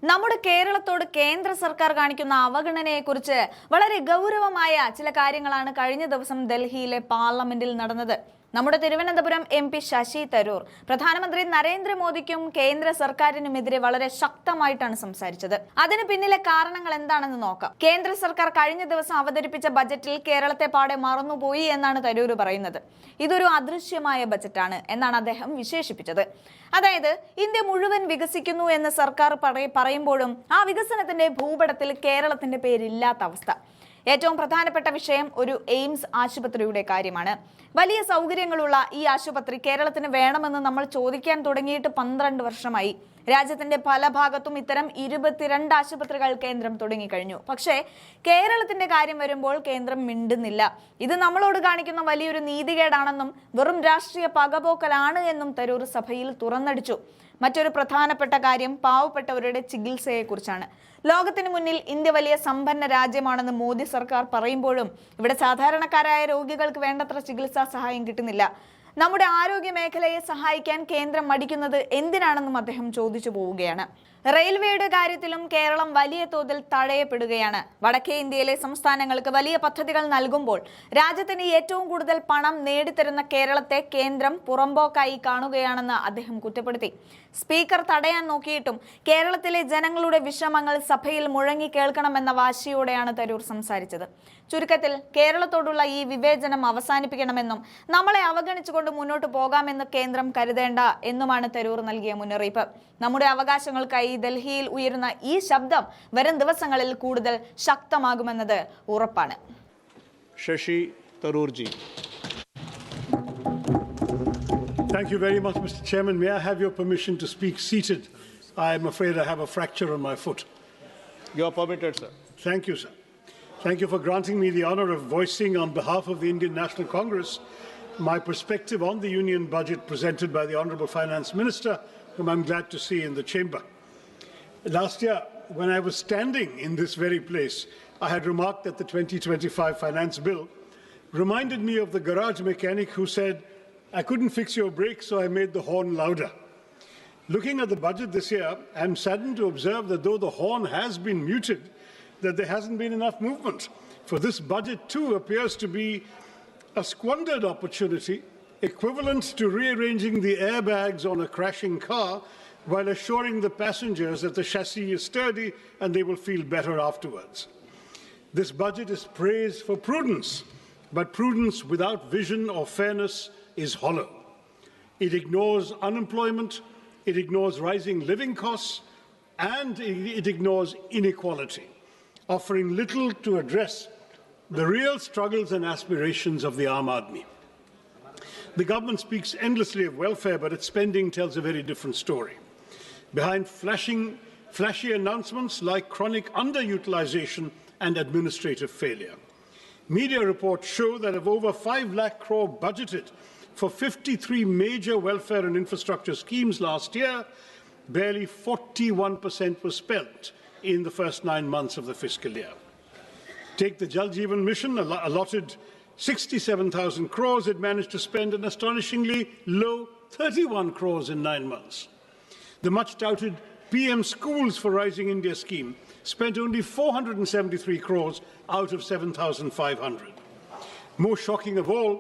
നമ്മുടെ കേരളത്തോട് കേന്ദ്ര സർക്കാർ കാണിക്കുന്ന അവഗണനയെക്കുറിച്ച് വളരെ ഗൗരവമായ ചില കാര്യങ്ങളാണ് കഴിഞ്ഞ ദിവസം ഡൽഹിയിലെ പാർലമെന്റിൽ നടന്നത്. നമ്മുടെ തിരുവനന്തപുരം MP ശശി തരൂർ പ്രധാനമന്ത്രി നരേന്ദ്രമോദിക്കും കേന്ദ്ര സർക്കാരിനുമെതിരെ വളരെ ശക്തമായിട്ടാണ് സംസാരിച്ചത്. അതിന് പിന്നിലെ കാരണങ്ങൾ എന്താണെന്ന് നോക്കാം. കേന്ദ്ര സർക്കാർ കഴിഞ്ഞ ദിവസം അവതരിപ്പിച്ച ബജറ്റിൽ കേരളത്തെ പാടെ മറന്നുപോയി എന്നാണ് തരൂർ പറയുന്നത്. ഇതൊരു അദൃശ്യമായ ബജറ്റാണ് എന്നാണ് അദ്ദേഹം വിശേഷിപ്പിച്ചത്. അതായത് ഇന്ത്യ മുഴുവൻ വികസിക്കുന്നു എന്ന് സർക്കാർ പറയുമ്പോഴും ആ വികസനത്തിന്റെ ഭൂപടത്തിൽ കേരളത്തിന്റെ പേരില്ലാത്ത അവസ്ഥ. ഏറ്റവും പ്രധാനപ്പെട്ട വിഷയം ഒരു എയിംസ് ആശുപത്രിയുടെ കാര്യമാണ്. വലിയ സൗകര്യങ്ങളുള്ള ഈ ആശുപത്രി കേരളത്തിന് വേണമെന്ന് നമ്മൾ ചോദിക്കാൻ തുടങ്ങിയിട്ട് 12 വർഷമായി. രാജ്യത്തിന്റെ പല ഭാഗത്തും ഇത്തരം 22 ആശുപത്രികൾ കേന്ദ്രം തുടങ്ങിക്കഴിഞ്ഞു. പക്ഷേ കേരളത്തിന്റെ കാര്യം വരുമ്പോൾ കേന്ദ്രം മിണ്ടുന്നില്ല. ഇത് നമ്മളോട് കാണിക്കുന്ന വലിയൊരു നീതികേടാണെന്നും വെറും രാഷ്ട്രീയ പകപോക്കലാണ് എന്നും തരൂർ സഭയിൽ തുറന്നടിച്ചു. മറ്റൊരു പ്രധാനപ്പെട്ട കാര്യം പാവപ്പെട്ടവരുടെ ചികിത്സയെക്കുറിച്ചാണ്. ലോകത്തിന് മുന്നിൽ ഇന്ത്യ വലിയ സമ്പന്ന രാജ്യമാണെന്ന് മോദി സർക്കാർ പറയുമ്പോഴും ഇവിടെ സാധാരണക്കാരായ രോഗികൾക്ക് വേണ്ടത്ര ചികിത്സാ സഹായം കിട്ടുന്നില്ല. നമ്മുടെ ആരോഗ്യ മേഖലയെ സഹായിക്കാൻ കേന്ദ്രം മടിക്കുന്നത് എന്തിനാണെന്നും അദ്ദേഹം ചോദിച്ചു പോവുകയാണ്. റെയിൽവേയുടെ കാര്യത്തിലും കേരളം വലിയ തോതിൽ തഴയപ്പെടുകയാണ്. വടക്കേ ഇന്ത്യയിലെ സംസ്ഥാനങ്ങൾക്ക് വലിയ പദ്ധതികൾ നൽകുമ്പോൾ രാജ്യത്തിന് ഏറ്റവും കൂടുതൽ പണം നേടിത്തരുന്ന കേരളത്തെ കേന്ദ്രം പുറമ്പോക്കായി കാണുകയാണെന്ന് അദ്ദേഹം കുറ്റപ്പെടുത്തി. സ്പീക്കർ തടയാൻ നോക്കിയിട്ടും കേരളത്തിലെ ജനങ്ങളുടെ വിഷമങ്ങൾ സഭയിൽ മുഴങ്ങി കേൾക്കണമെന്ന വാശിയോടെയാണ് തരൂർ സംസാരിച്ചത്. ചുരുക്കത്തിൽ കേരളത്തോടുള്ള ഈ വിവേചനം അവസാനിപ്പിക്കണമെന്നും നമ്മളെ അവഗണിച്ചുകൊണ്ട് മുന്നോട്ട് പോകാമെന്ന് കേന്ദ്രം കരുതേണ്ട എന്നുമാണ് തരൂർ നൽകിയ മുന്നറിയിപ്പ്. നമ്മുടെ അവകാശങ്ങൾക്കായി ഡൽഹിയിൽ ഉയരുന്ന ഈ ശബ്ദം വരും ദിവസങ്ങളിൽ കൂടുതൽ ശക്തമാകുമെന്നത് ഉറപ്പാണ്. Shashi Tharoor ji. Thank you very much, Mr. Chairman. May I have your permission to speak seated? I am afraid I have a fracture on my foot. You are permitted, sir. Thank you, sir. Thank you for granting me the honor of voicing on behalf of the Indian National Congress my perspective on the union budget presented by the Honourable Finance Minister, whom I'm glad to see in the chamber. Last year, when I was standing in this very place, I had remarked that the 2025 finance bill reminded me of the garage mechanic who said, "I couldn't fix your brakes, so I made the horn louder." Looking at the budget this year, I'm saddened to observe that though the horn has been muted, that there hasn't been enough movement. For this budget too appears to be a squandered opportunity, equivalent to rearranging the airbags on a crashing car while assuring the passengers that the chassis is sturdy and they will feel better afterwards. This budget is praised for prudence, but prudence without vision or fairness is hollow. It ignores unemployment, it ignores rising living costs, and it ignores inequality, offering little to address the real struggles and aspirations of the Aam Aadmi. The government speaks endlessly of welfare, but its spending tells a very different story. Behind flashy announcements like chronic underutilization and administrative failure, media reports show that of over 5 lakh crore budgeted for 53 major welfare and infrastructure schemes last year, barely 41% was spent in the first 9 months of the fiscal year. Take the Jal Jeevan Mission, allotted 67,000 crores, it managed to spend an astonishingly low 31 crores in 9 months. The much-touted PM Schools for Rising India scheme spent only 473 crores out of 7,500. More shocking of all,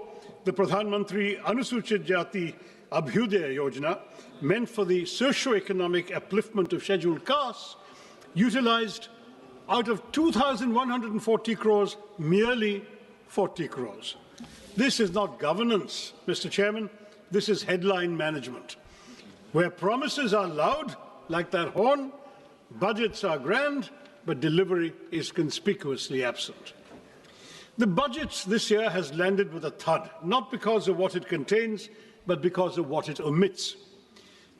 the Pradhan Mantri Anusuchit Jati Abhyudaya Yojana, meant for the socio-economic upliftment of scheduled castes, utilized out of 2,140 crores, merely 40 crores. This is not governance, Mr. Chairman. This is headline management. Where promises are loud, like that horn, budgets are grand, but delivery is conspicuously absent. The budget this year has landed with a thud, not because of what it contains, but because of what it omits.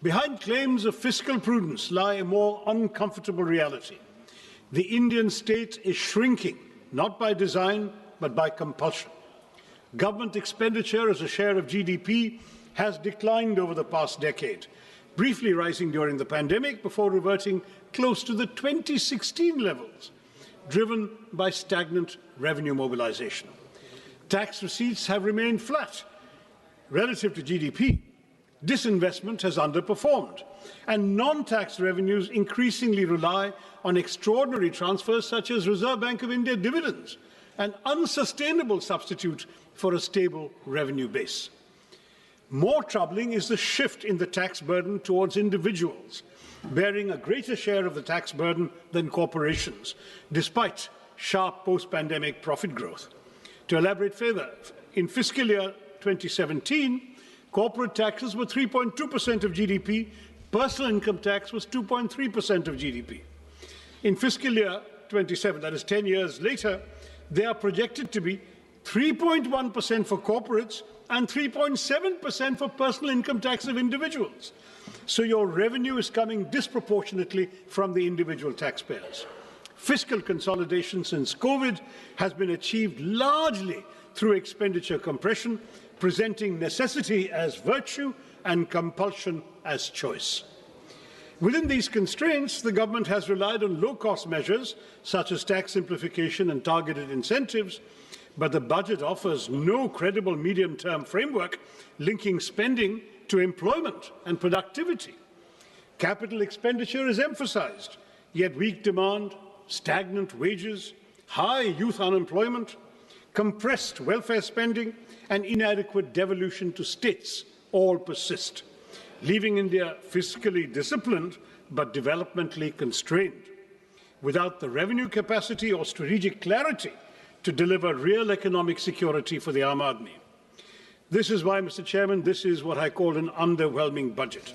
Behind claims of fiscal prudence lie a more uncomfortable reality. The Indian state is shrinking, not by design, but by compulsion. Government expenditure as a share of GDP has declined over the past decade, briefly rising during the pandemic before reverting close to the 2016 levels, driven by stagnant revenue mobilization. Tax receipts have remained flat relative to GDP. Disinvestment has underperformed. and non-tax revenues increasingly rely on extraordinary transfers such as Reserve Bank of India dividends, an unsustainable substitute for a stable revenue base. More troubling is the shift in the tax burden towards individuals, bearing a greater share of the tax burden than corporations, despite sharp post-pandemic profit growth. To elaborate further, in fiscal year 2017, corporate taxes were 3.2% of GDP, personal income tax was 2.3% of GDP. In fiscal year 27, that is 10 years later, they are projected to be 3.1% for corporates and 3.7% for personal income tax of individuals. So your revenue is coming disproportionately from the individual taxpayers. Fiscal consolidation since COVID has been achieved largely through expenditure compression, presenting necessity as virtue and compulsion as choice. Within these constraints, the government has relied on low-cost measures such as tax simplification and targeted incentives, but the budget offers no credible medium-term framework linking spending to employment and productivity. Capital expenditure is emphasized, yet weak demand, stagnant wages, high youth unemployment, compressed welfare spending, and inadequate devolution to states all persist, leaving India fiscally disciplined but developmentally constrained, without the revenue capacity or strategic clarity to deliver real economic security for the Aam Aadmi. This is why, Mr. Chairman, this is what I call an underwhelming budget.